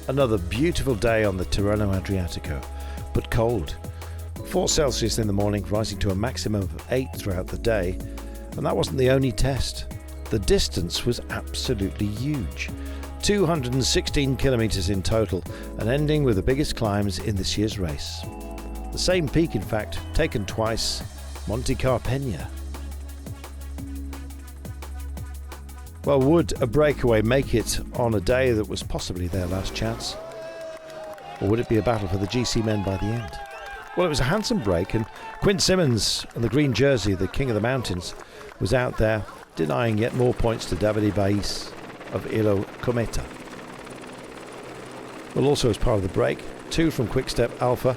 Another beautiful day on the Tirreno-Adriatico, but cold. 4 Celsius in the morning, rising to a maximum of 8 throughout the day. And that wasn't the only test. The distance was absolutely huge. 216 kilometers in total, and ending with the biggest climbs in this year's race. The same peak, in fact, taken twice, Monte Carpegna. Well, would a breakaway make it on a day that was possibly their last chance? Or would it be a battle for the GC men by the end? Well, it was a handsome break, and Quinn Simmons in the green jersey, the king of the mountains, was out there denying yet more points to Davide Bais of Ilo Cometa. Well, also as part of the break, 2 from Quickstep Alpha,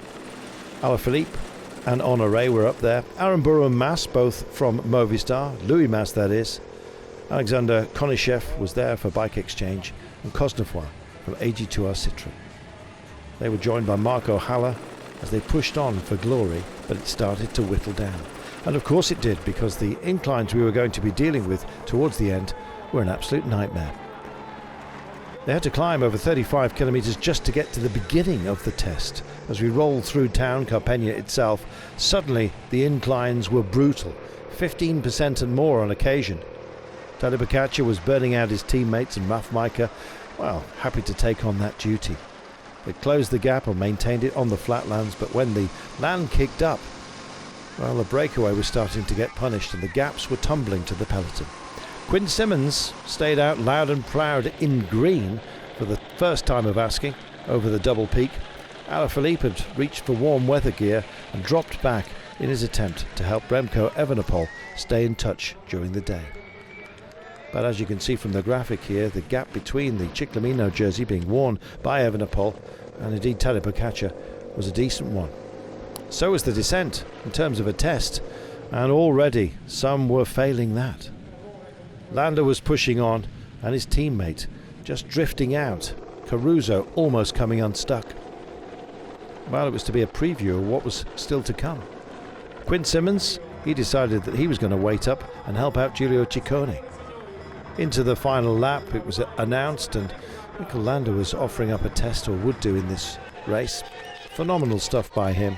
Alaphilippe and Honoré were up there. Aramburu and Mas, both from Movistar, Louis Mas that is. Alexander Konishev was there for Bike Exchange, and Cosnefroy from AG2R Citroën. They were joined by Marco Haller as they pushed on for glory, but it started to whittle down. And of course it did, because the inclines we were going to be dealing with towards the end were an absolute nightmare. They had to climb over 35 kilometers just to get to the beginning of the test. As we rolled through town, Carpegna itself, suddenly the inclines were brutal, 15% and more on occasion. Tadej Pogačar was burning out his teammates, and Raf Majka, well, happy to take on that duty. They closed the gap and maintained it on the flatlands, but when the land kicked up, well, the breakaway was starting to get punished and the gaps were tumbling to the peloton. Quinn Simmons stayed out loud and proud in green for the first time of asking over the double peak. Alaphilippe had reached for warm weather gear and dropped back in his attempt to help Remco Evenepoel stay in touch during the day. But as you can see from the graphic here, the gap between the Ciclamino jersey being worn by Evenepoel and indeed Tadej Pogačar was a decent one. So was the descent in terms of a test, and already some were failing that. Landa was pushing on and his teammate just drifting out, Caruso almost coming unstuck. Well, it was to be a preview of what was still to come. Quinn Simmons, he decided that he was going to wait up and help out Giulio Ciccone. Into the final lap it was announced, and Mikel Landa was offering up a test, or would do in this race. Phenomenal stuff by him.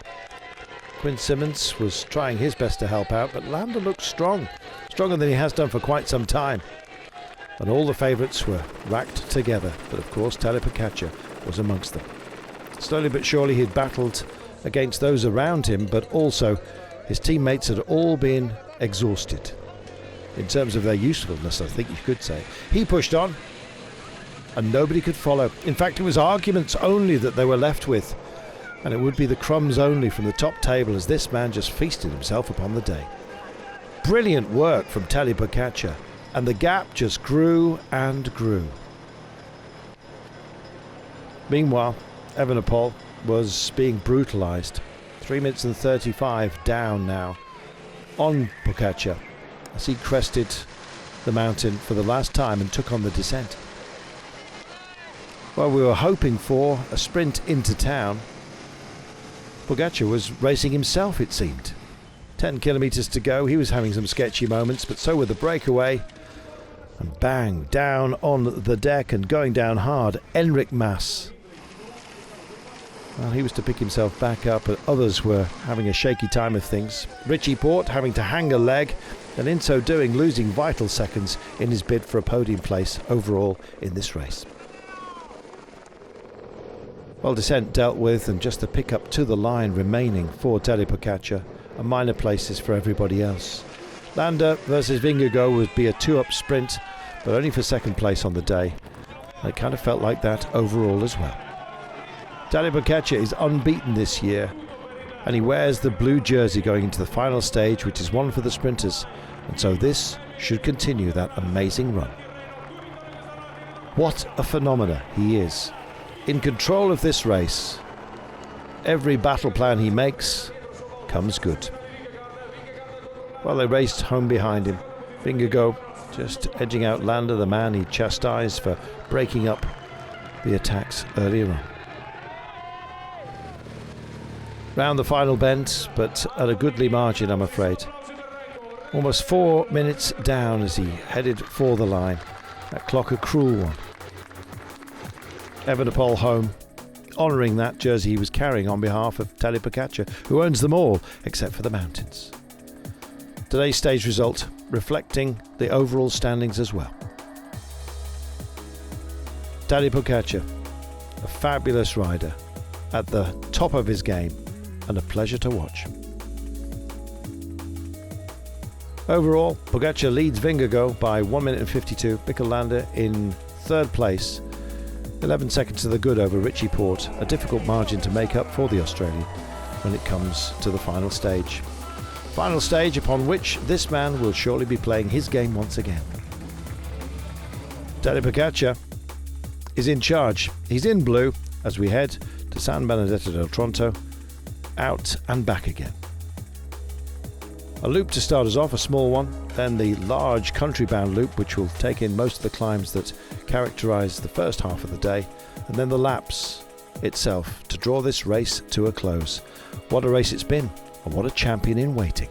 Quinn Simmons was trying his best to help out, but Landa looked strong, stronger than he has done for quite some time. And all the favourites were racked together, but of course Tadej Pogačar was amongst them. Slowly but surely he'd battled against those around him, but also his teammates had all been exhausted. In terms of their usefulness, I think you could say. He pushed on, and nobody could follow. In fact, it was arguments only that they were left with, and it would be the crumbs only from the top table as this man just feasted himself upon the day. Brilliant work from Tadej Pogačar, and the gap just grew and grew. Meanwhile, Evenepoel was being brutalised. 3 minutes and 35 down now on Pogačar as he crested the mountain for the last time and took on the descent. Well, we were hoping for a sprint into town. Pogačar was racing himself, it seemed. 10 kilometres to go. He was having some sketchy moments, but so were the breakaway. And bang, down on the deck and going down hard, Enric Mas. Well, he was to pick himself back up, but others were having a shaky time of things. Richie Porte having to hang a leg, and in so doing losing vital seconds in his bid for a podium place overall in this race. Well, descent dealt with, and just the pick-up to the line remaining for Tadej Pogačar, and minor places for everybody else. Landa versus Vingegaard would be a 2-up sprint, but only for second place on the day. And it kind of felt like that overall as well. Tadej Pogačar is unbeaten this year, and he wears the blue jersey going into the final stage, which is one for the sprinters, and so this should continue that amazing run. What a phenomena he is. In control of this race. Every battle plan he makes comes good. Well, they raced home behind him. Vingegaard just edging out Landa, the man he chastised for breaking up the attacks earlier on. Round the final bend, but at a goodly margin, I'm afraid. Almost 4 minutes down as he headed for the line. That clock a cruel one. Evenepoel home, honouring that jersey he was carrying on behalf of Tadej Pogačar, who owns them all except for the mountains. Today's stage result reflecting the overall standings as well. Tadej Pogačar, a fabulous rider at the top of his game and a pleasure to watch. Overall, Pogačar leads Vingegaard by 1 minute and 52. Mikkel Landa in third place, 11 seconds to the good over Richie Porte, a difficult margin to make up for the Australian when it comes to the final stage. Final stage upon which this man will surely be playing his game once again. Tadej Pogačar is in charge. He's in blue as we head to San Benedetto del Tronto, out and back again. A loop to start us off, a small one, then the large country-bound loop which will take in most of the climbs that characterise the first half of the day, and then the laps itself to draw this race to a close. What a race it's been, and what a champion in waiting.